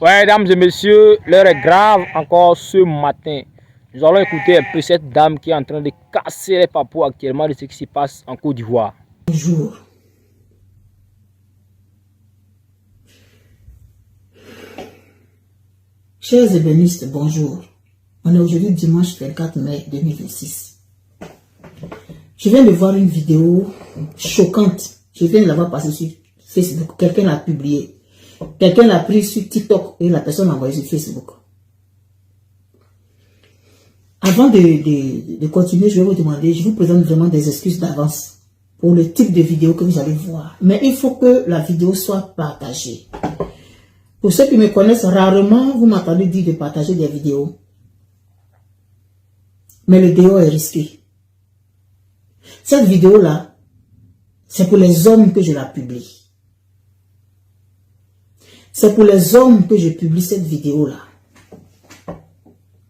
Ouais, mesdames et messieurs, l'heure est grave encore ce matin. Nous allons écouter un peu cette dame qui est en train de casser les papous actuellement de ce qui se passe en Côte d'Ivoire. Bonjour. Chers ébénistes, bonjour. On est aujourd'hui dimanche 24 mai 2026. Je viens de voir une vidéo choquante. Je viens de la voir passer sur Facebook. Quelqu'un l'a publiée. Quelqu'un l'a pris sur TikTok et la personne l'a envoyé sur Facebook. Avant de continuer, je vais vous demander, je vous présente vraiment des excuses d'avance pour le type de vidéo que vous allez voir. Mais il faut que la vidéo soit partagée. Pour ceux qui me connaissent rarement, vous m'entendez dire de partager des vidéos. Mais le déo est risqué. Cette vidéo-là, c'est pour les hommes que je la publie. C'est pour les hommes que je publie cette vidéo-là.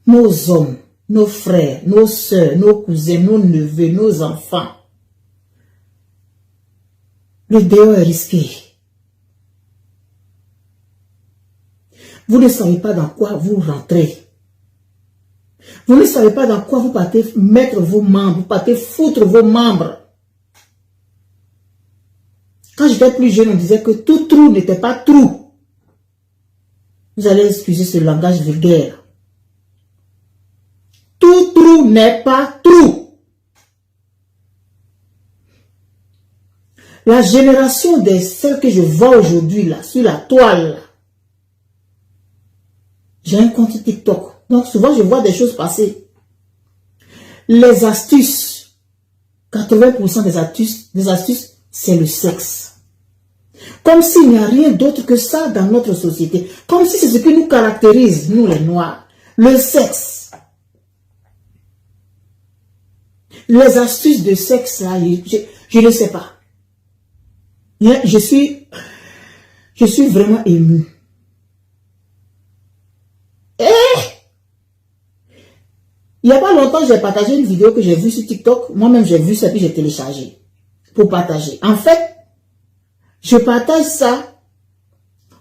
Nos hommes, nos frères, nos soeurs, nos cousins, nos neveux, nos enfants. Le déo est risqué. Vous ne savez pas dans quoi vous rentrez. Vous ne savez pas dans quoi vous partez mettre vos membres, vous partez foutre vos membres. Quand j'étais plus jeune, on disait que tout trou n'était pas trou. Vous allez excuser ce langage vulgaire. Tout trou n'est pas trou. La génération de celles que je vois aujourd'hui là, sur la toile là, j'ai un compte TikTok. Donc souvent je vois des choses passer. Les astuces, 80% des astuces, c'est le sexe. Comme s'il n'y a rien d'autre que ça dans notre société. Comme si c'est ce qui nous caractérise, nous les Noirs. Le sexe. Les astuces de sexe, là, je ne sais pas. Je suis vraiment ému. Il n'y a pas longtemps, j'ai partagé une vidéo que j'ai vue sur TikTok. Moi-même, j'ai vu ça, puis j'ai téléchargé pour partager. En fait, je partage ça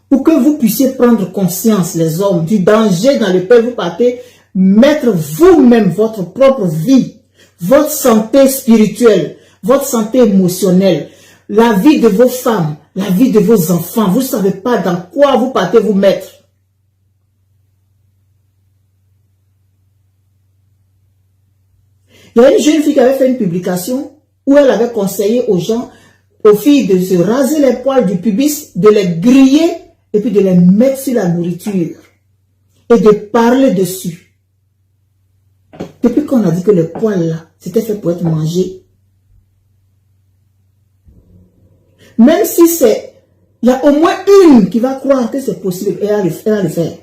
pour que vous puissiez prendre conscience, les hommes, du danger dans lequel vous partez, mettre vous-même votre propre vie, votre santé spirituelle, votre santé émotionnelle, la vie de vos femmes, la vie de vos enfants. Vous ne savez pas dans quoi vous partez vous mettre. Il y a une jeune fille qui avait fait une publication où elle avait conseillé aux gens, aux filles de se raser les poils du pubis, de les griller et puis de les mettre sur la nourriture et de parler dessus. Depuis qu'on a dit que les poils là, c'était fait pour être mangé, même si c'est, il y a au moins une qui va croire que c'est possible et elle va le faire.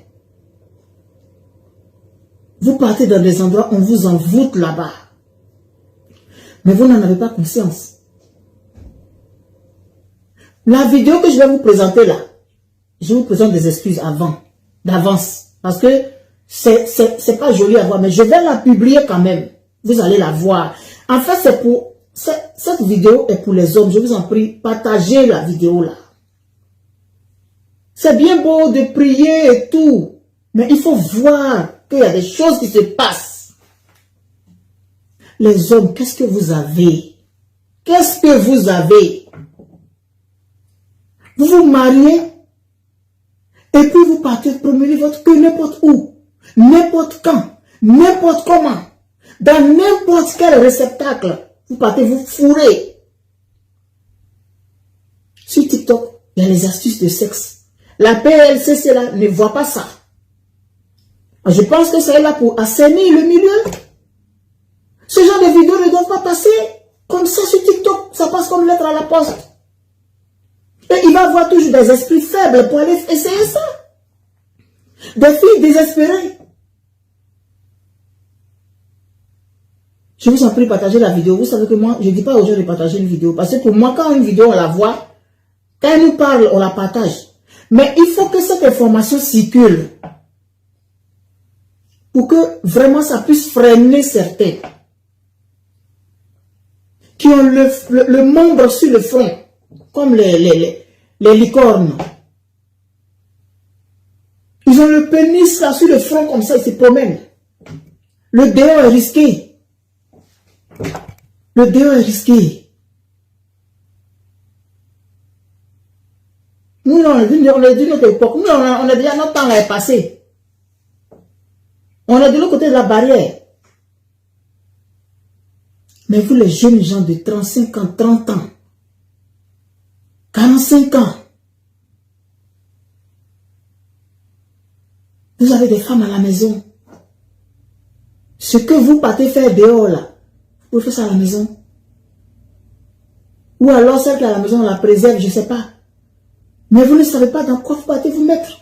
Vous partez dans des endroits, on vous envoûte là-bas. Mais vous n'en avez pas conscience. La vidéo que je vais vous présenter là, je vous présente des excuses d'avance. Parce que c'est pas joli à voir, mais je vais la publier quand même. Vous allez la voir. En fait, cette vidéo est pour les hommes. Je vous en prie, partagez la vidéo là. C'est bien beau de prier et tout, mais il faut voir qu'il y a des choses qui se passent. Les hommes, qu'est-ce que vous avez? Qu'est-ce que vous avez? Vous vous mariez et puis vous partez promener votre queue n'importe où, n'importe quand, n'importe comment, dans n'importe quel réceptacle. Vous partez vous fourrer. Sur TikTok, il y a les astuces de sexe. La PLCC là ne voit pas ça. Je pense que c'est là pour assainir le milieu. Ce genre de vidéos ne doivent pas passer comme ça sur TikTok. Ça passe comme lettre à la poste. Et il va avoir toujours des esprits faibles pour aller essayer ça. Des filles désespérées. Je vous en prie, partagez la vidéo. Vous savez que moi, je ne dis pas aux gens de partager une vidéo. Parce que pour moi, quand une vidéo, on la voit, quand elle nous parle, on la partage. Mais il faut que cette information circule. Pour que vraiment ça puisse freiner certains. Qui ont le membre sur le front. Comme les licornes. Ils ont le pénis là sur le front comme ça, ils se promènent. Le déo est risqué. Le déo est risqué. Nous, on est d'une autre époque. Nous, on est déjà, notre temps là est passé. On est de l'autre côté de la barrière. Mais vous, les jeunes gens de 35 ans, 30 ans, 45 ans, vous avez des femmes à la maison. Ce que vous partez faire dehors là, vous pouvez faire ça à la maison. Ou alors celle qui est à la maison, on la préserve, je ne sais pas. Mais vous ne savez pas dans quoi vous partez vous mettre.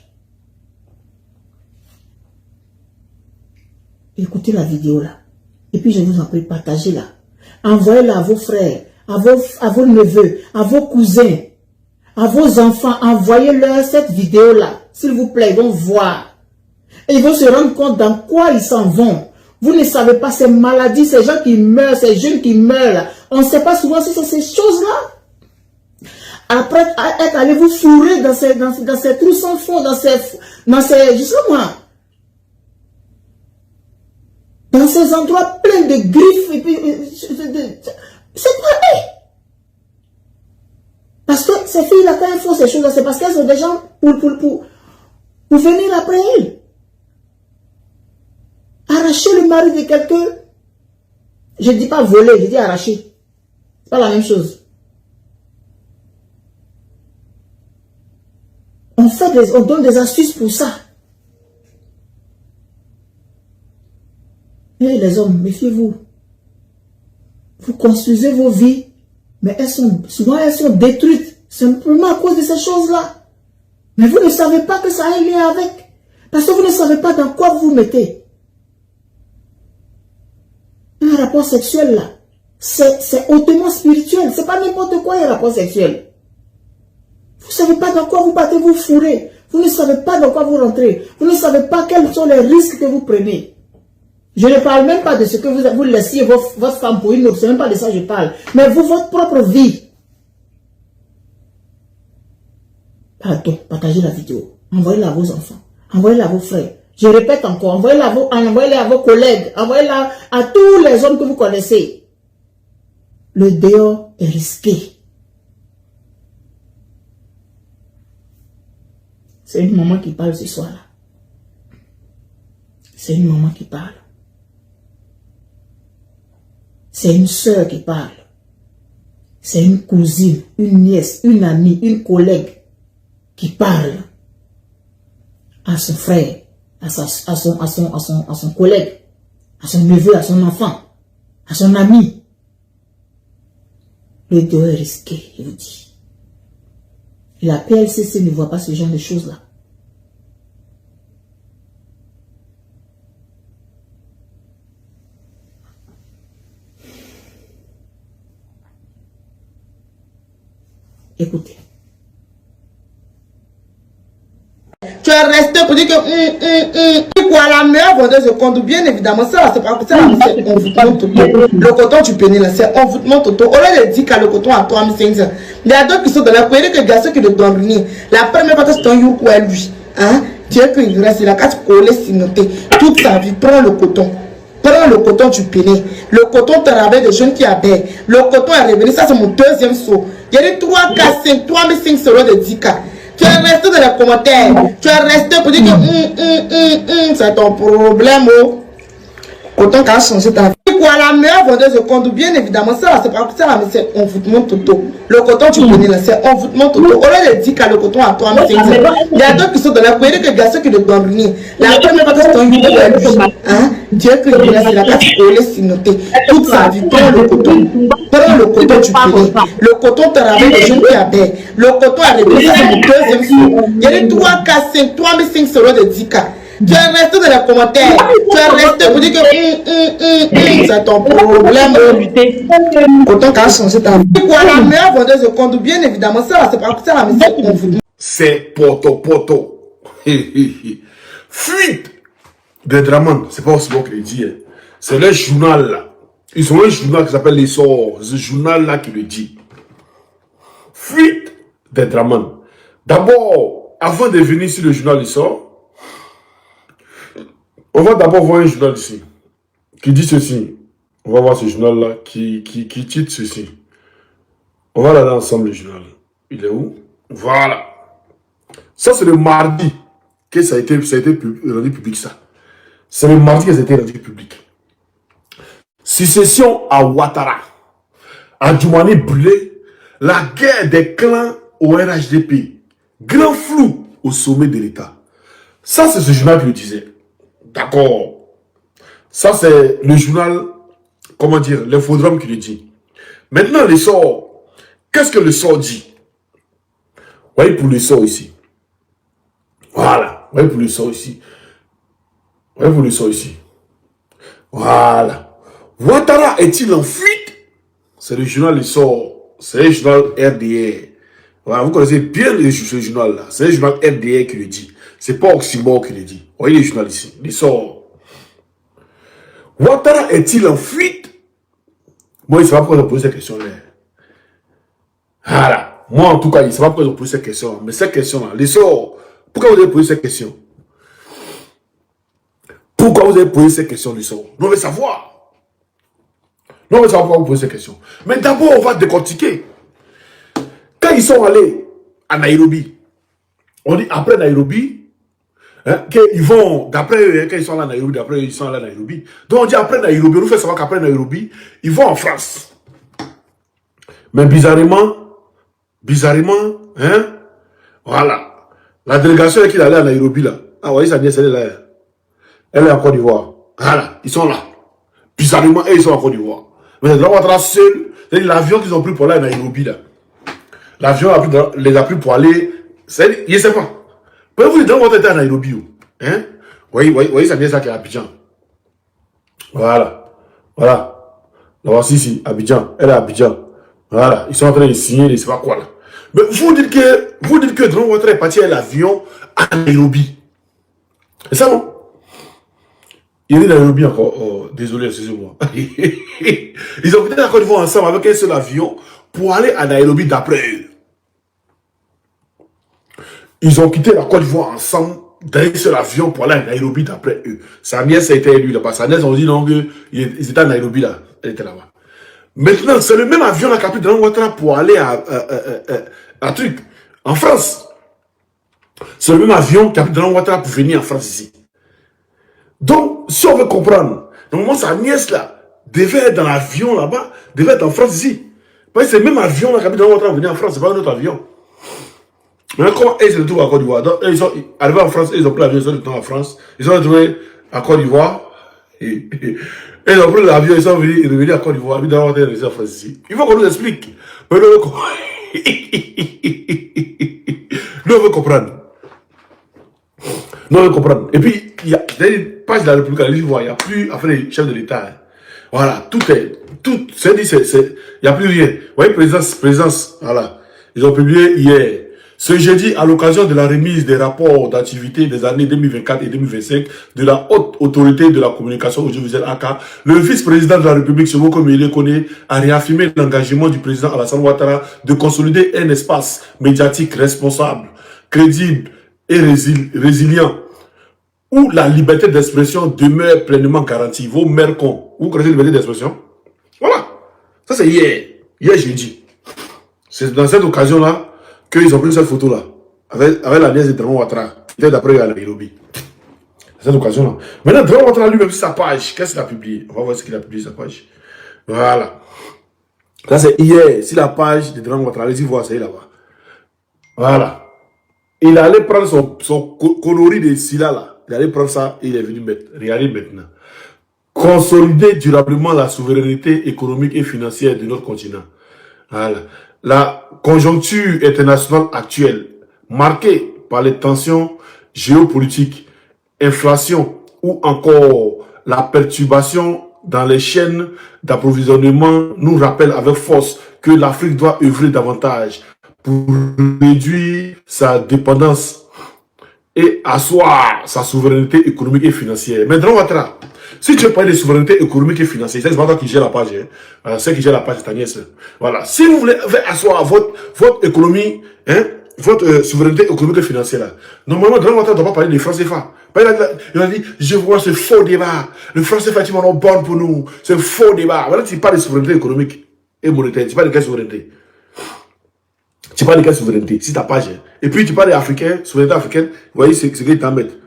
Écoutez la vidéo là. Et puis je vous en prie, partagez-la. Envoyez-la à vos frères, à vos neveux, à vos cousins, à vos enfants. Envoyez-leur cette vidéo là. S'il vous plaît, ils vont voir. Et ils vont se rendre compte dans quoi ils s'en vont. Vous ne savez pas ces maladies, ces gens qui meurent, ces jeunes qui meurent là. On ne sait pas souvent si c'est ces choses-là. Après être allé vous fourrer dans ces trous sans fond, dans ces, je sais moi, dans ces endroits pleins de griffes, et puis, c'est pareil. Parce que ces filles-là, quand elles font ces choses-là, c'est parce qu'elles sont des gens pour venir après elles. Arracher le mari de quelqu'un, je ne dis pas voler, je dis arracher. C'est pas la même chose. On donne des astuces pour ça. Et les hommes, méfiez-vous. Vous construisez vos vies, mais souvent elles sont détruites, simplement à cause de ces choses-là. Mais vous ne savez pas que ça a un lien avec. Parce que vous ne savez pas dans quoi vous vous mettez. Un rapport sexuel là, c'est hautement spirituel. C'est pas n'importe quoi un rapport sexuel. Vous ne savez pas dans quoi vous partez vous fourrer. Vous ne savez pas dans quoi vous rentrez. Vous ne savez pas quels sont les risques que vous prenez. Je ne parle même pas de ce que vous laissiez votre femme pour une autre. Ce n'est même pas de ça que je parle. Mais vous, votre propre vie. Pardon, partagez la vidéo. Envoyez-la à vos enfants. Envoyez-la à vos frères. Je répète encore, envoyez-la à vos collègues. Envoyez-la à tous les hommes que vous connaissez. Le dehors est risqué. C'est une maman qui parle ce soir-là. C'est une maman qui parle. C'est une sœur qui parle. C'est une cousine, une nièce, une amie, une collègue qui parle à son frère, à son collègue, à son neveu, à son enfant, à son ami. Le dehors est risqué, je vous dis. La PLCC ne voit pas ce genre de choses-là. Écoutez. Tu es resté pour dire que quoi, la meilleure vendeuse de compte, bien évidemment, ça c'est pas ça, c'est envoûtement total. Le coton tu pénis là, c'est envoûtement total. On a dit que le coton à 3500. Il y a d'autres qui sont dans la cour, que garçons qui le donnent rien. La première fois que c'est un jour quoi lui, hein, tu es qu'il reste la carte collée si noté toute sa vie, prends le coton. Prends le coton du pénis. Le coton te ramène des jeunes qui abeillent. Le coton est revenu, ça c'est mon deuxième saut. Il y a des 3 K, 5, 3500 euros de 10K. Tu es resté dans les commentaires. Tu es resté pour dire que c'est ton problème. Oh. Coton qui a changé ta vie. Quoi, la meilleure vendeuse de compte, bien évidemment, ça c'est pas ça, mais c'est envoûtement total. Le coton du pénis là, c'est envoûtement total. On a dit que le coton à 3500. Il y a d'autres qui sont dans la cour, que garçons qui le donnent rien. La première fois que c'est un jour, hein, Dieu que il reste la carte collée si noté toute sa vie. Prends le coton. Prends le coton du pénis. Le coton te ramène des jeunes qui abeillent. Le coton a réglé, ça c'est mon deuxième saut. Il y a des 3 K, 5, 3500 euros de 10K. Tu es resté dans les commentaires. Tu es resté pour dire que c'est ton problème. Coton qui a changé ta vie. Quoi, la meilleure vendeuse de compte, bien évidemment, ça c'est pas ça, mais c'est envoûtement. C'est poto. Fuite des Draman, c'est pas aussi bon que le dit. C'est le journal là. Ils ont un journal qui s'appelle Les Sorts. Ce journal là qui le dit. Fuite des Draman. D'abord, avant de venir sur le journal Les Sorts, On va d'abord voir un journal ici qui dit ceci. On va voir ce journal-là qui titre ceci. On va regarder ensemble le journal. Il est où? Voilà. Ça, c'est le mardi que ça a été rendu public, ça. C'est le mardi que ça a été rendu public. Succession à Ouattara. Adjoumani brûlé. La guerre des clans au RHDP. Grand flou au sommet de l'État. Ça, c'est ce journal qui le disait. D'accord. Ça, c'est le journal, comment dire, l'Infodrome qui le dit. Maintenant, le sort. Qu'est-ce que le sort dit? Vous voyez pour le sort ici. Voilà. Vous voyez pour le sort ici. Vous voyez pour le sort ici. Voilà. Ouattara est-il en fuite? C'est le journal Le Sort. C'est le journal RDR. Voilà, vous connaissez bien ce journal-là. C'est le journal RDR qui le dit. C'est pas Oxymore qui le dit. Vous voyez le journal ici. Le Sort. Ouattara est-il en fuite? Moi, il ne sait pas pourquoi ils ont posé cette question-là. Voilà. Moi, en tout cas, il ne sait pas pourquoi ils ont posé cette question. Mais cette question-là, Le Sort, pourquoi vous avez posé cette question? Pourquoi vous avez posé cette question, Le Sort? Nous, on veut savoir. Nous, on veut savoir pourquoi vous posez cette question. Mais d'abord, on va décortiquer. Quand ils sont allés à Nairobi, on dit après Nairobi, hein, qu'ils vont, d'après eux, quand ils sont allés à Nairobi, d'après eux, ils sont allés à Nairobi. Donc on dit après Nairobi, on nous fait savoir qu'après Nairobi, ils vont en France. Mais bizarrement, hein, voilà. La délégation qui est allée à Nairobi, là, ah, vous voyez, sa nièce, elle est là. Elle est en Côte d'Ivoire. Voilà, ils sont là. Bizarrement, ils sont en Côte d'Ivoire. Mais là, on va seul. L'avion qu'ils ont pris pour aller à Nairobi, là. L'avion les a pris pour aller. Je ne sais pas. Peut-être vous êtes dans votre état à Nairobi. Hein? Vous voyez, ça vient ça qui est à Abidjan. Voilà. Voilà. La voici ici, Abidjan. Elle est à Abidjan. Voilà. Ils sont en train de signer, je ne sais pas quoi là. Mais vous dites que dans votre est parti à l'avion à Nairobi. C'est ça, non? Il est dans Nairobi encore. Oh, désolé, excusez-moi. Ils ont quitté la Côte d'Ivoire ensemble avec un seul avion pour aller à Nairobi d'après eux. Ils ont quitté la Côte d'Ivoire ensemble dans un seul avion pour aller à Nairobi d'après eux. Sa nièce a été élue là-bas. Sa nièce, on dit non, ils étaient à Nairobi là. Elle était là-bas. Maintenant, c'est le même avion qui a pris dans Ouattara pour aller à truc, en France. C'est le même avion qui a pris dans Ouattara pour venir en France ici. Donc, si on veut comprendre, normalement, sa nièce là devait être dans l'avion là-bas, devait être en France ici. Parce que c'est le même avion là qui a pris dans Ouattara pour venir en France, c'est pas un autre avion. Maintenant, comment ils se retrouvent à Côte d'Ivoire? Donc, ils sont arrivés en France, ils ont pris l'avion, ils sont retournés en France, ils sont retrouvés à Côte d'Ivoire, et ils ont pris l'avion, ils sont revenus à Côte d'Ivoire, ils ont revenus en France ici. Il faut qu'on nous explique. Mais nous, on veut comprendre. Nous, on veut comprendre. Et puis, il y a une page de la République, il n'y a plus, après les chefs de l'État. Voilà, c'est dit, il n'y a plus rien. Vous voyez, présence, voilà. Ils ont publié hier. Ce jeudi, à l'occasion de la remise des rapports d'activité des années 2024 et 2025 de la Haute Autorité de la Communication Audiovisuelle AK, le vice-président de la République, Seboko Mele Kone, a réaffirmé l'engagement du président Alassane Ouattara de consolider un espace médiatique responsable, crédible et résilient, où la liberté d'expression demeure pleinement garantie. Vos mères cons. Vous connaissez la liberté d'expression? Voilà. Ça, c'est hier. Hier, jeudi. C'est dans cette occasion-là qu'ils ont pris cette photo-là, avec la nièce de Draman Ouattara, peut-être d'après à Nairobi. Cette occasion-là. Maintenant, Draman Ouattara lui-même, sa page, qu'est-ce qu'il a publié? On va voir ce qu'il a publié, sa page. Voilà. Là, c'est hier, si la page de Draman Ouattara, allez-y voir, c'est là-bas. Voilà. Il allait prendre son coloris de Silla, là. Il allait prendre ça et il est venu mettre. Regardez maintenant. Consolider durablement la souveraineté économique et financière de notre continent. Voilà. La conjoncture internationale actuelle, marquée par les tensions géopolitiques, inflation ou encore la perturbation dans les chaînes d'approvisionnement, nous rappelle avec force que l'Afrique doit œuvrer davantage pour réduire sa dépendance et asseoir sa souveraineté économique et financière. Mais Draman Ouattara, si tu veux parler de souveraineté économique et financière, c'est pas toi qui gère la page. Hein. C'est qui gère la page, c'est ta nièce. Voilà. Si vous voulez asseoir votre économie, hein, votre souveraineté économique et financière, là. Normalement, Draman Ouattara ne doit pas parler des francs CFA. Il a dit, je vois ce faux débat. Le franc CFA est bon pour nous. C'est un faux débat. Voilà, tu parles de souveraineté économique et monétaire. Tu parles de quelle souveraineté? Tu parles de quelle souveraineté? Si ta page. Et puis tu parles d'Africain, souveraineté africaine. Vous voyez, c'est ce que tu t'embêtes.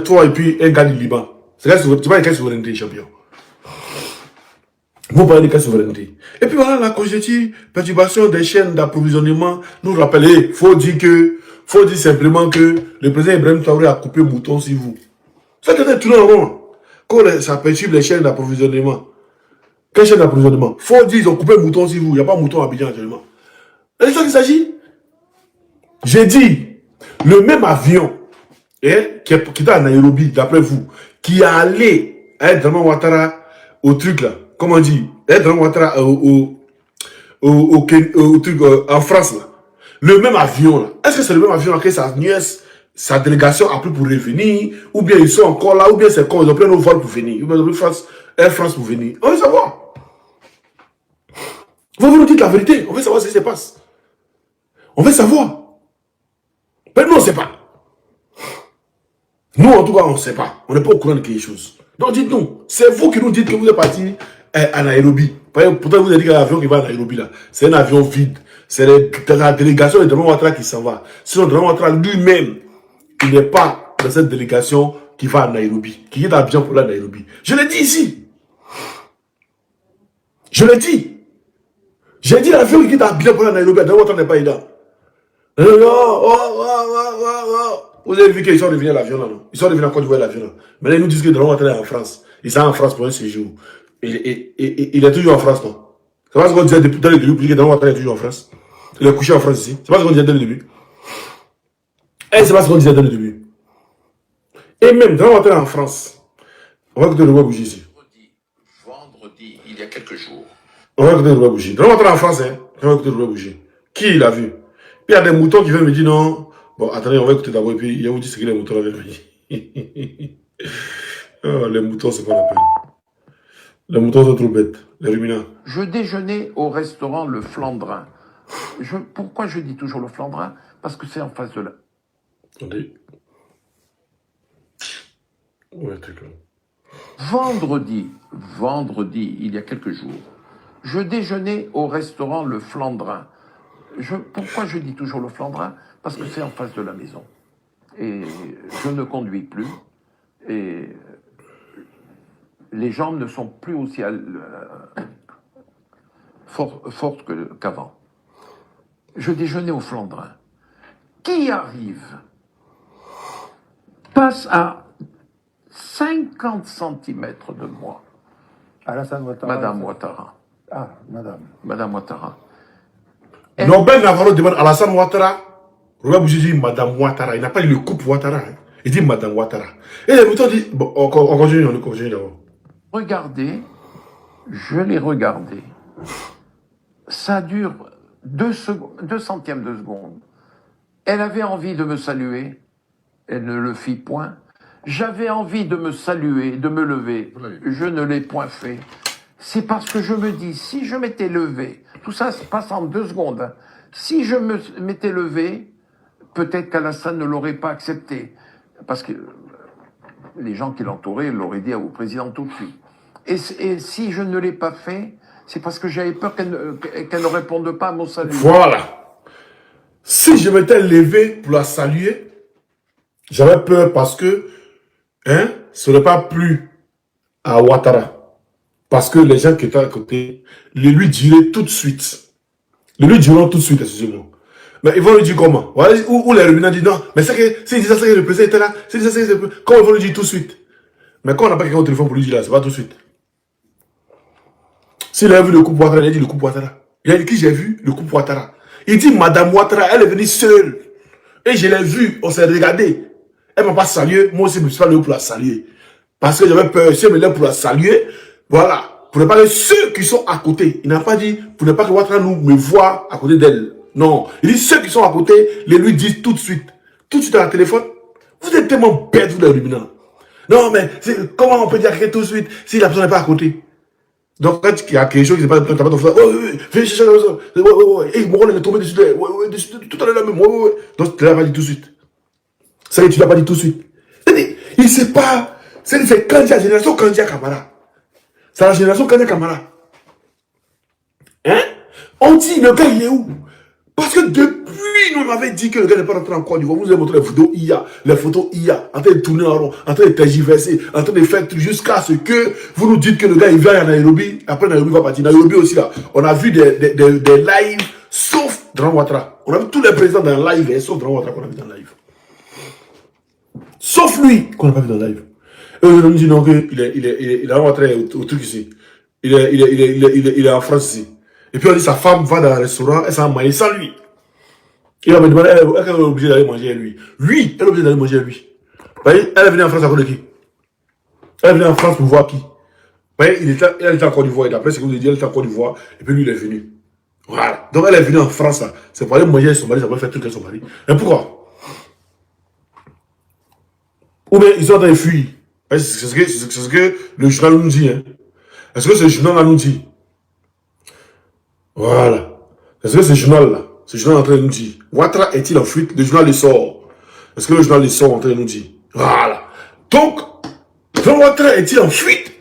Toi et puis un gars du Liban. Tu parles de quelle souveraineté, champion? Vous parlez de quelle souveraineté? Et puis voilà, la conjecture, perturbation des chaînes d'approvisionnement nous rappelle, il faut dire simplement que le président Ibrahim Traoré a coupé mouton sur vous. Ça c'est tout le monde. Quand ça perturbe les chaînes d'approvisionnement. Quelle chaîne d'approvisionnement? Faut dire ils ont coupé mouton sur vous. Il n'y a pas mouton à Abidjan actuellement. C'est ça qu'il s'agit. J'ai dit, le même avion qui était à Nairobi, d'après vous, qui est allé à Draman Ouattara au truc là. Comment on dit, Draman Ouattara au truc en France là. Le même avion là. Est-ce que c'est le même avion là que sa délégation a pris pour revenir, ou bien ils sont encore là, ou bien c'est quand ils ont pris nos vols pour venir, ou bien ils ont pris Air France pour venir. On veut savoir. Vous nous dites la vérité. On veut savoir ce qui se passe. On veut savoir. Mais nous on ne sait pas. Nous en tout cas on ne sait pas. On n'est pas au courant de quelque chose. Donc dites-nous, c'est vous qui nous dites que vous êtes parti à Nairobi. Pourtant vous avez dit qu'il y a un avion qui va à Nairobi là. C'est un avion vide. C'est la délégation de Draman Ouattara qui s'en va. Sinon Draman Ouattara lui-même, il n'est pas dans cette délégation qui va à Nairobi, qui est à Abidjan pour la Nairobi. Je l'ai dit ici. Je l'ai dit. J'ai dit l'avion qui est à Abidjan pour la Nairobi, Draman Ouattara n'est pas là. Vous avez vu qu'ils sont revenus à l'avion là, non? Ils sont revenus à Côte d'Ivoire l'avion là. Mais là, ils nous disent que Draman Ouattara est en France. Ils sont en France pour un séjour. Il est toujours en France, non? C'est pas ce qu'on disait depuis le début, que Draman Ouattara est toujours en France. Il est couché en France ici. C'est pas ce qu'on disait dès le début. Et c'est pas ce qu'on disait dès le début. Et même, Draman Ouattara est en France. On va écouter le roi Bougie ici. Vendredi, il y a quelques jours. On va écouter le roi Bougie. Draman Ouattara est en France, hein. On va écouter le roi Bougie. Qui l'a vu? Puis il y a des moutons qui viennent me dire non. Bon, attendez, on va écouter d'abord et puis il va vous dire ce que les moutons avaient dit. Oh, les moutons, c'est pas la peine. Les moutons sont trop bêtes. Les ruminants. Je déjeunais au restaurant Le Flandrin. Pourquoi je dis toujours Le Flandrin? Parce que c'est en face de là. Attendez. Ouais, d'accord. Vendredi, il y a quelques jours, je déjeunais au restaurant Le Flandrin. Pourquoi je dis toujours Le Flandrin? Parce que c'est en face de la maison. Et je ne conduis plus. Et les jambes ne sont plus aussi fortes qu'avant. Je déjeunais au Flandrin. Qui arrive, passe à 50 cm de moi. Alassane Ouattara. Madame Ouattara. Ah, madame. Madame Ouattara. Norbert Navarro demande à Alassane Ouattara. Robert Bougie dit Madame Ouattara. Il n'a pas dit le couple Ouattara. Hein. Il dit Madame Ouattara. Et les moutons disent. Bon, on continue d'abord. Regardez, je l'ai regardé. Ça dure 2 centièmes de seconde. Elle avait envie de me saluer. Elle ne le fit point. J'avais envie de me saluer, de me lever. Je ne l'ai point fait. C'est parce que je me dis, si je m'étais levé, tout ça se passe en 2 secondes. Hein. Si je m'étais levé, peut-être qu'Alassane ne l'aurait pas accepté. Parce que les gens qui l'entouraient l'auraient dit au président tout de suite. Et si je ne l'ai pas fait, c'est parce que j'avais peur qu'elle ne réponde pas à mon salut. Voilà. Si je m'étais levé pour la saluer, j'avais peur parce que ce n'est pas plu à Ouattara. Parce que les gens qui étaient à côté les lui diraient tout de suite. Les lui diront tout de suite, excusez-moi. Mais ils vont lui dire comment? Ou les ruminants disent non, mais c'est que s'ils disent ça, c'est que le président était là. S'ils disent ça, c'est que comment ils vont lui dire tout de suite? Mais quand on n'a pas quelqu'un au téléphone pour lui dire là, c'est pas tout de suite. S'il a vu le couple Ouattara, il a dit le couple Ouattara. Il a dit qui j'ai vu? Le couple Ouattara. Il dit Madame Ouattara, elle est venue seule. Et je l'ai vue, on s'est regardé. Elle ne m'a pas salué, moi aussi je ne me suis pas levé pour la saluer. Parce que j'avais peur, si elle me lève pour la saluer, voilà. Pour ne pas que ceux qui sont à côté, il n'a pas dit pour ne pas que Ouattara me voie à côté d'elle. Non. Il dit ceux qui sont à côté, les lui disent tout de suite. Tout de suite à la téléphone. Vous êtes tellement bêtes, vous les ruminants. Non, mais comment on peut dire quelqu'un tout de suite si la personne n'est pas à côté? Donc, quand il y a quelque chose qui n'est pas t'as pas ton frère, ouais, viens chercher la maison. Ouais. Et mon rôle est tombé dessus. Ouais, dessus, tout à l'heure, même. Ouais. Donc, tu ne l'as pas dit tout de suite. Ça y est, tu ne l'as pas dit tout de suite. Il ne sait pas. C'est Kandia, la génération Kandia Kamara. C'est la génération Kandia Kamara. Hein? On dit, le gars, il est où? Parce que depuis, nous, on m'avait dit que le gars n'est pas rentré en Côte d'Ivoire. Vous avez montré les photos IA, en train de tourner en rond, en train de tergiverser, en train de faire tout jusqu'à ce que vous nous dites que le gars, il vient à Nairobi. Après, Nairobi va partir. Nairobi aussi, là. On a vu des lives, sauf Dran Ouattara. On a vu tous les présidents dans le live, sauf Dran Ouattara qu'on a vu dans le live. Sauf lui, qu'on n'a pas vu dans le live. Eux, ils nous disent non, qu'il est rentré au truc ici. Il est en France ici. Et puis on dit sa femme va dans le restaurant, elle s'en manger sans lui. Et on me demande, elle est obligée d'aller manger à lui. Lui, elle est obligée d'aller manger à lui. Vous voyez, elle est venue en France à cause de qui? Elle est venue en France pour voir qui? Vous voyez, elle était en Côte d'Ivoire. Et d'après ce que vous avez dit, elle était en Côte d'Ivoire. Et puis lui, il est venu. Voilà. Donc elle est venue en France. C'est pour aller manger avec son mari, ça peut faire tout avec son mari. Et pourquoi? Ou bien ils sont en train de fuir. C'est ce que le journal nous dit. Hein. Est-ce que ce journal nous dit? Voilà. Est-ce que ce journal-là, ce journal est en train de nous dire, Ouattara est-il en fuite? Le journal le sort. Est-ce que le journal le sort en train de nous dire? Voilà. Donc, Ouattara est-il en fuite?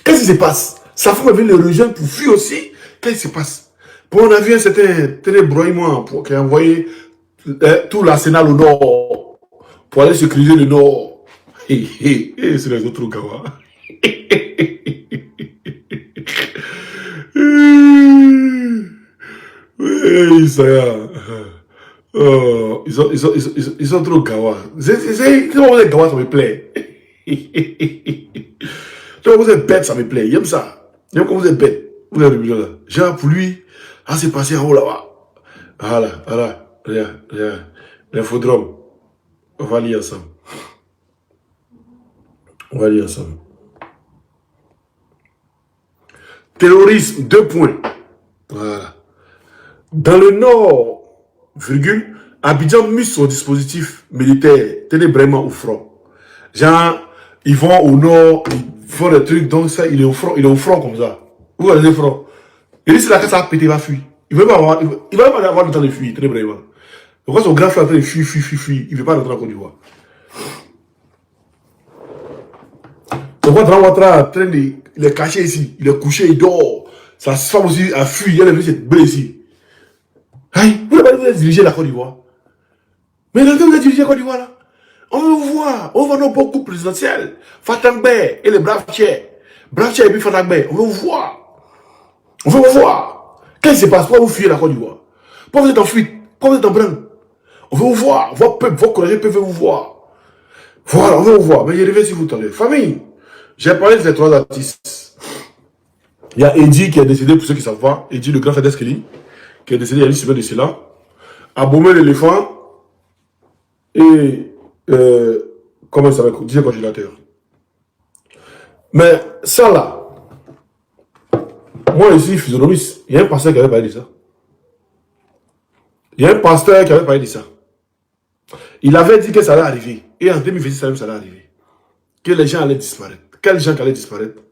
Qu'est-ce qui se passe? Sa femme est venue le rejoindre pour fuir aussi. Qu'est-ce qui se passe? Pour on a vu un certain ténébroillement qui a envoyé tout l'arsenal au nord pour aller sécuriser le nord. Et c'est les autres Gawa. Oui, ça y est. Ils sont trop gawa. C'est comment vous êtes gawa, ça me plaît. Quand vous êtes bête, ça me plaît. J'aime ça. J'aime quand vous êtes bête. Vous êtes le là. Genre pour lui, c'est passé en haut là-bas. Voilà. Regarde. L'infodrome. On va lire ensemble. Terrorisme, 2 points. Voilà. Dans le nord, virgule, Abidjan mise son dispositif militaire ténébrement au front. Genre, ils vont au nord, ils font des trucs, donc ça, il est au front comme ça. Vous voyez le front. Il dit, c'est là que ça va péter, il va fuir. Il va pas avoir le temps de fuir, ténébrement. Pourquoi son grand frère est en train de fuir, il ne veut pas rentrer en Côte d'Ivoire. Donc, Dran Ouattara est en train de, il est caché ici, il est couché, il dort. Sa femme aussi a fui, elle est venue se blesser. Aïe, vous n'avez pas dirigé la Côte d'Ivoire. Mais quand vous avez dirigé la Côte d'Ivoire là, on veut vous voir, on va nos beaux groupes présidentiels, Fatangbe et les braves chers et puis Fatangbe, on veut vous voir. Qu'est-ce qui se passe? Pourquoi vous fuyez la Côte d'Ivoire? Pourquoi vous êtes en fuite? Pourquoi vous êtes en brinque? On veut vous voir, vos collègues peuvent vous voir. Voilà, on veut vous voir, mais je reviens si vous tendez. Famille, j'ai parlé de ces 3 artistes. Il y a Eddie qui est décédé, pour ceux qui savent pas, Eddie le grand frère d'Eskeli, qui est décédé il y a une semaine de cela, Abomey l'éléphant, et comment ça s'appelle, DJ Congélateur. Mais ça là, moi ici, physionomiste, il y a un pasteur qui avait parlé de ça. Il avait dit que ça allait arriver. Et en 2026, ça allait arriver. Que les gens allaient disparaître. Quels gens qui allaient disparaître?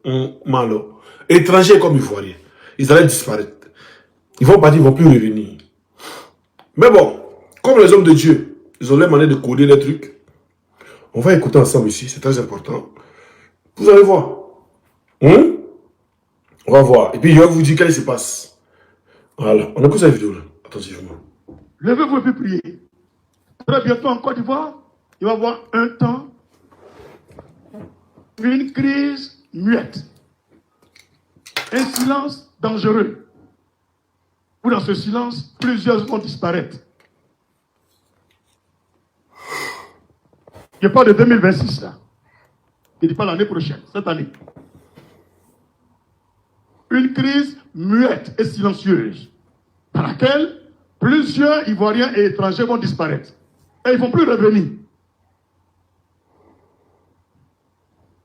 Malo. Étrangers comme Ivoiriens. Ils allaient disparaître. Ils vont partir, ils ne vont plus revenir. Mais bon, comme les hommes de Dieu, ils ont les manières de coder les trucs. On va écouter ensemble ici, c'est très important. Vous allez voir. On va voir. Et puis, je vais vous dire qu'est-ce qui se passe. Voilà, on écoute cette vidéo là, attentivement. Levez-vous et puis priez. Très bientôt en Côte d'Ivoire, il va y avoir un temps, une crise muette, un silence dangereux. Où dans ce silence, plusieurs vont disparaître. Je parle de 2026 là. Je ne dis pas l'année prochaine, cette année. Une crise muette et silencieuse, dans laquelle plusieurs Ivoiriens et étrangers vont disparaître. Et ils ne vont plus revenir.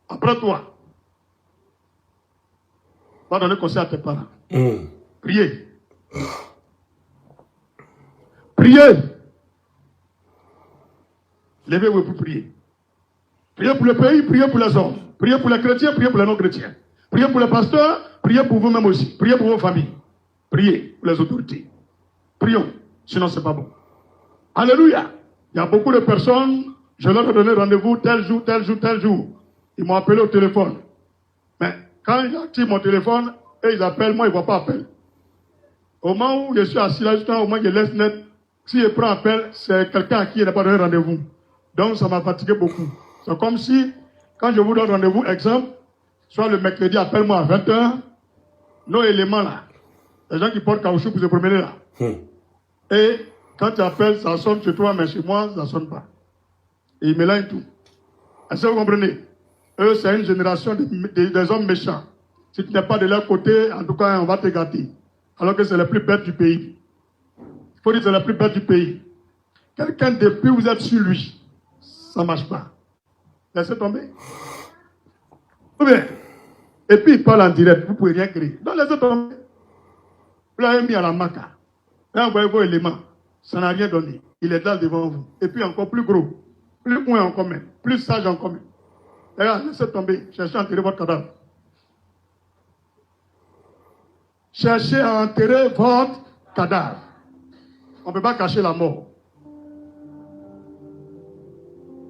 Après toi, va donner conseil à tes parents. Priez. Priez. Levez-vous pour prier. Priez pour le pays, priez pour les hommes. Priez pour les chrétiens, priez pour les non-chrétiens. Priez Priez pour les pasteurs, priez pour vous-même aussi. Priez pour vos familles. Priez pour les autorités. Prions, sinon c'est pas bon. Alléluia. Il y a beaucoup de personnes, je leur ai donné rendez-vous tel jour, tel jour, tel jour. Ils m'ont appelé au téléphone. Mais quand ils activent mon téléphone, et ils appellent, moi, ils ne voient pas appel. Au moment où je suis assis là, justement, au moment où je laisse net, si je prends appel, c'est quelqu'un à qui il n'a pas donné rendez-vous. Donc, ça m'a fatigué beaucoup. C'est comme si, quand je vous donne rendez-vous, exemple, soit le mercredi, appelle-moi à 20h, nos éléments là, les gens qui portent caoutchouc pour se promener là. Et quand tu appelles, ça sonne chez toi, mais chez moi, ça ne sonne pas. Et ils mélangent tout. Est-ce que vous comprenez? Eux, c'est une génération des hommes méchants. Si tu n'es pas de leur côté, en tout cas, on va te gâter. Alors que c'est la plus bête du pays. Il faut dire que c'est la plus bête du pays. Quelqu'un, depuis vous êtes sur lui, ça ne marche pas. Laissez tomber. Ou bien, et puis il parle en direct, vous ne pouvez rien créer. Donc laissez tomber. Vous l'avez mis à la maca. Là, vous voyez vos éléments. Ça n'a rien donné. Il est là devant vous. Et puis encore plus gros. Plus loin en commun. Plus sage en commun. Regarde, laissez tomber. Cherchez à enterrer votre cadavre. Cherchez à enterrer votre cadavre. On ne peut pas cacher la mort.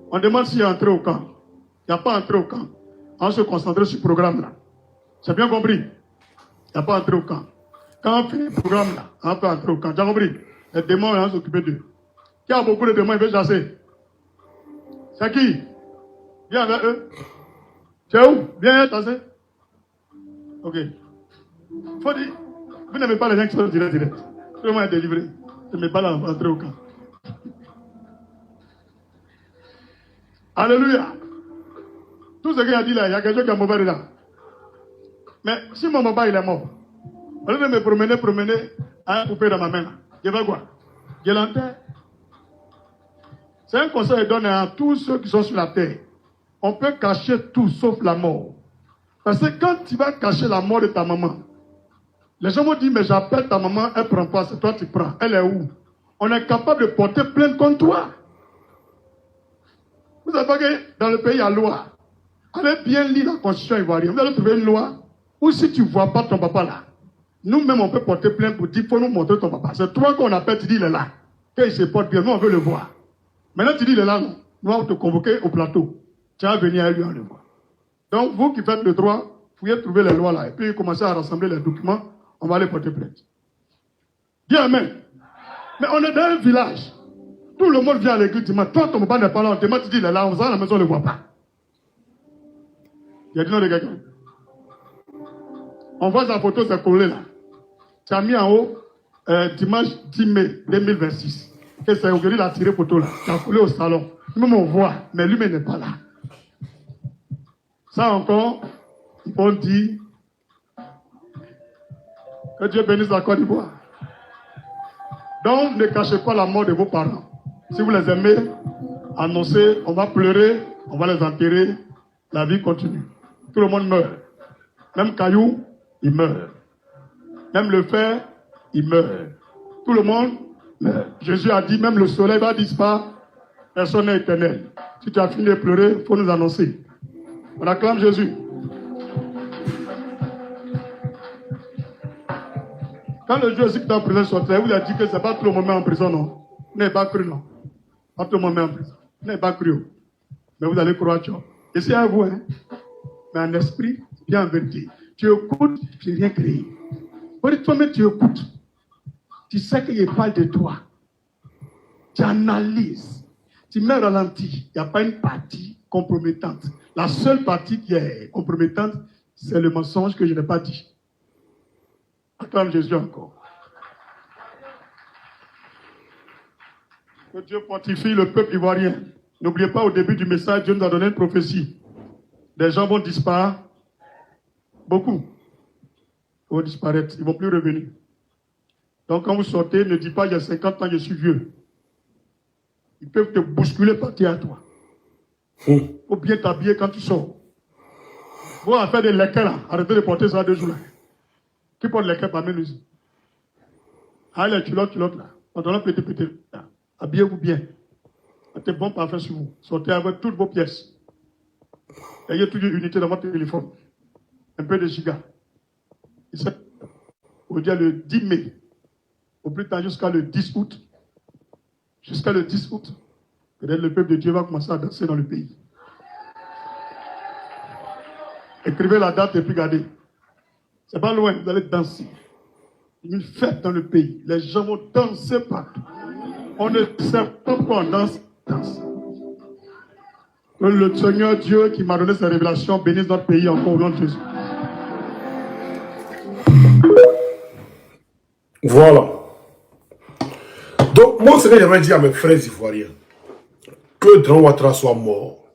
On demande s'il est entré au camp. Il n'y a pas entré au camp. On se concentre sur ce programme-là. C'est bien compris? Il n'y a pas entré au camp. Quand on fait le programme-là, on peut entrer au camp. Tu as compris? Les démons, on va s'occuper d'eux. Qui a beaucoup de démons, il veut chasser? C'est qui? Viens avec eux. Tu es où? Viens chasser. Ok. Faut dire, vous n'aimez pas les gens qui sont direct. Tout le monde est délivré. Je ne mets pas là, entrer au camp. Alléluia. Tout ce qu'il a dit là, il y a quelqu'un qui a mauvais dedans. Mais si mon papa il est mort, au lieu de me promener, à un poupée dans ma main, là, je vais quoi? Je l'enterre. C'est un conseil que je donne à tous ceux qui sont sur la terre. On peut cacher tout sauf la mort. Parce que quand tu vas cacher la mort de ta maman, les gens vont dire, mais j'appelle ta maman, elle ne prend pas, c'est toi qui prends. Elle est où? On est capable de porter plainte contre toi. Vous savez pas que dans le pays, il y a loi. Allez bien lire la constitution ivoirienne. Vous allez trouver une loi où si tu ne vois pas ton papa là, nous-mêmes on peut porter plainte pour dire, il faut nous montrer ton papa. C'est toi qu'on appelle, tu dis, il est là. Quand il se porte bien, nous on veut le voir. Maintenant tu dis, il est là, non. Nous allons te convoquer au plateau. Tu vas venir à lui, on le voit. Donc vous qui faites le droit, vous pouvez trouver les lois là, et puis commencer à rassembler les documents, on va aller porter plainte. Dis amen. Mais on est dans un village. Tout le monde vient à l'église, toi ton papa n'est pas là, on te demande, tu dis, il est là, on va à la maison, on ne le voit pas. Il y a du nom de quelqu'un. On voit sa photo, c'est collé là. Tu as mis en haut, dimanche 10 mai 2026. Et c'est aujourd'hui, il a tiré photo là. Tu as collé au salon. Même on voit, mais lui-même n'est pas là. Ça encore, on dit que Dieu bénisse la Côte d'Ivoire. Donc, ne cachez pas la mort de vos parents. Si vous les aimez, annoncez, on va pleurer, on va les enterrer, la vie continue. Tout le monde meurt. Même Caillou, il meurt. Même le fer, il meurt. Tout le monde meurt. Jésus a dit, même le soleil va disparaître, personne n'est éternel. Si tu as fini de pleurer, il faut nous annoncer. On acclame Jésus. Quand le Dieu qui est en prison sortait, vous a dit que ce n'est pas tout le monde en prison, non. Vous n'avez pas cru, non. Pas tout le monde en prison. Vous n'avez pas cru. Mais vous allez croire, tu vois. Et c'est à vous, hein. Mais en esprit, bien en vérité. Tu écoutes, tu n'as rien créé. Toi-même, tu écoutes. Tu sais qu'il parle de toi. Tu analyses. Tu mets ralenti. Il n'y a pas une partie compromettante. La seule partie qui est compromettante, c'est le mensonge que je n'ai pas dit. Acclame Jésus encore. Que Dieu fortifie le peuple ivoirien. N'oubliez pas, au début du message, Dieu nous a donné une prophétie. Des gens vont disparaître. Beaucoup vont disparaître. Ils ne vont plus revenir. Donc quand vous sortez, ne dites pas, il y a 50 ans, je suis vieux. Ils peuvent te bousculer, partir à toi. Il faut bien t'habiller quand tu sors. Vous allez faire des lequels là. Arrêtez de porter ça 2 jours là. Qui porte lesquels parmi nous? Ah, les culottes là. Pendant pété. Habillez-vous bien. Mettez bon parfum sur vous. Sortez avec toutes vos pièces. Ayez toujours une unité dans votre téléphone. un peu de giga. Aujourd'hui, le 10 mai, au plus tard jusqu'à le 10 août, peut-être le peuple de Dieu va commencer à danser dans le pays. Écrivez la date et puis regardez. C'est pas loin, vous allez danser. Une fête dans le pays. Les gens vont danser partout. On ne sait pas pourquoi on danse. Que le Seigneur Dieu qui m'a donné cette révélation bénisse notre pays encore au nom de Jésus. Voilà. Donc, moi, ce que j'aimerais dire à mes frères ivoiriens, que Dran Ouattara soit mort,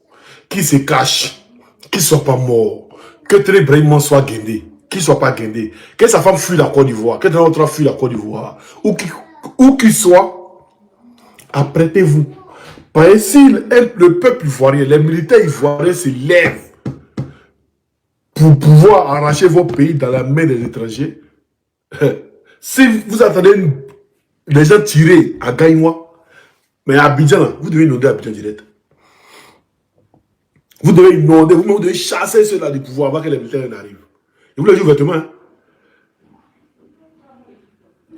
qu'il se cache, qu'il ne soit pas mort, que Téné Brahima soit guindé, qu'il ne soit pas guindé, que sa femme fuit la Côte d'Ivoire, que Dran Ouattara fuit la Côte d'Ivoire, où qu'il soit, apprêtez-vous. Parce que si le peuple ivoirien, les militaires ivoiriens se lèvent pour pouvoir arracher vos pays dans la main des étrangers, si vous attendez les gens tirer à Gaïmois, mais à Abidjan, là, vous devez inonder Abidjan direct. Vous devez inonder, vous devez chasser ceux-là du pouvoir avant que les militaires n'arrivent. Je vous le dis ouvertement. Hein?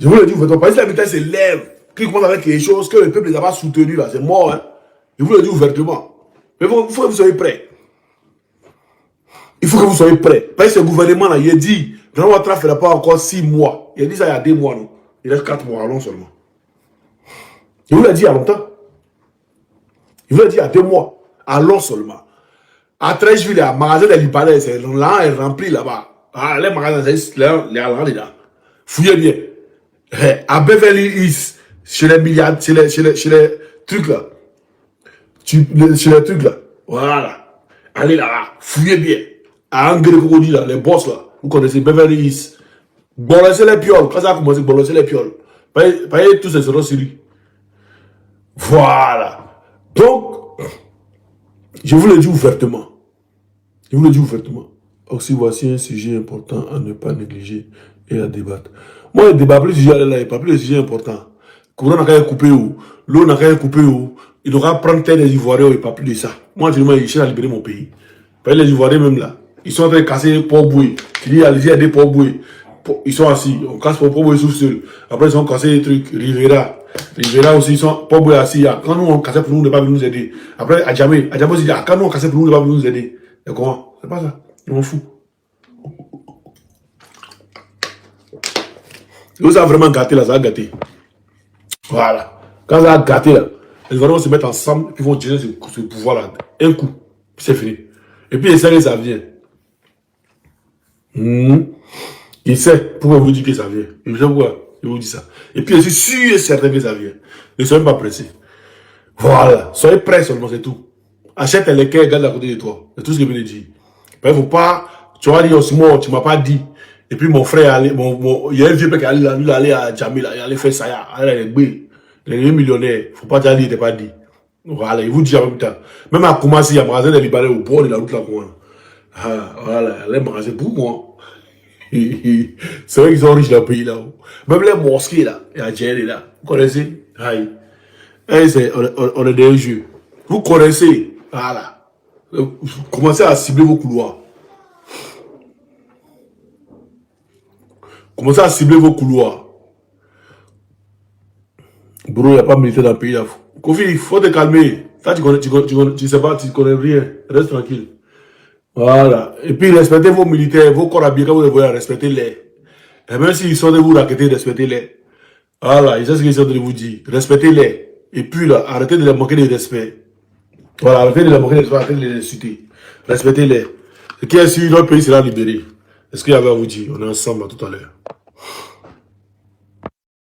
Je vous le dis ouvertement. Parce que les militaires se lèvent, qu'ils commencent avec quelque chose que le peuple les a pas soutenus, là, c'est mort. Hein? Je vous le dis ouvertement. Mais il faut que vous soyez prêts. Il faut que vous soyez prêts. Parce que ce gouvernement-là, il a dit, Dran Ouattara ne fera pas encore 6 mois. Il a dit ça il y a 2 mois, non? Il reste 4 mois, allons seulement. Il vous l'a dit il y a longtemps. Il vous l'a dit il y a 2 mois. Allons seulement. À Trècheville, le magasin des Libanais, c'est là, est rempli là-bas. Ah, les magasins, c'est là. Fouillez bien. À Beverly Hills, chez les milliards, chez les trucs là. Chez les trucs là. Voilà. Allez là-bas. Fouillez bien. À Angre Cocody là, les boss là. Vous connaissez Beverly Hills. Bolosser les pioles. Quand ça a commencé, bolosser les pioles. Payez tous ces euros sur lui. Voilà. Donc, je vous le dis ouvertement. Je vous le dis ouvertement. Aussi, voici un sujet important à ne pas négliger et à débattre. Moi, le débat, plus le sujet là, il pas plus le sujet important. Courant n'a qu'à couper où, l'eau n'a qu'à couper où, il devra prendre terre des Ivoiriens, il pas plus de ça. Moi, je dis, je cherche à libérer mon pays. Parce que les Ivoiriens, même là, ils sont en train de casser les ports boués. Tu dis, allez-y, il y a des ports boués. Ils sont assis, on casse pour boués sous seul. Après, ils ont cassé les trucs, Rivera aussi, ils sont ports boués assis. Quand nous, on cassait pour nous, ne pas venir nous aider. Après, Adjamé aussi dit, quand nous, on cassait pour nous, ne pas venir nous aider. Et comment? C'est pas ça. Ils m'en foutent. Et vous avez vraiment gâté là, ça a gâté. Voilà. Quand ça a gâté là, les Ivoiriens vont se mettre ensemble, puis vont tirer ce pouvoir là. Un coup, c'est fini. Et puis, ça vient. Il sait pourquoi vous dites que ça vient. Il sait pourquoi je vous dis ça. Et puis, je suis sûr et certain que ça vient. Ne soyez pas pressés. Voilà. Soyez prêts seulement, c'est tout. Achète les quais, garde à côté de toi. C'est tout ce que je veux dire. Il ne faut pas, tu vas dire, Osmo, tu ne m'as pas dit. Et puis, mon frère, il y a un vieux père qui allait à Djamil, il allait faire ça, il est millionnaire. Il ne faut pas dire, il ne pas dit. Voilà, il vous dit en même temps. Même à commencer, il y a un magasin de Libanais au bord de la route là. Voilà, les magasins pour moi. C'est vrai qu'ils sont riches dans le pays là-haut. Même les mosquées là, il y a Djeri là. Vous connaissez? Aïe. On est des jeux. Vous connaissez? Voilà. Commencez à cibler vos couloirs. Commencez à cibler vos couloirs. Bro, il n'y a pas de militaire dans le pays là. Kofi, il faut te calmer. Ça, tu sais pas, tu connais rien. Reste tranquille. Voilà. Et puis, respectez vos militaires, vos corps habillés, quand vous les voyez, respectez-les. Et même s'ils sont de vous raqueter, respectez-les. Voilà, ils savent ce qu'ils sont de vous dire. Respectez-les. Et puis là, arrêtez de les manquer de respect. Voilà, arrêtez de les manquer de respect, arrêtez de les insulter. Respectez-les. Ce qui est sûr, notre pays sera libéré. Est-ce qu'il y avait à vous dire? On est ensemble tout à l'heure.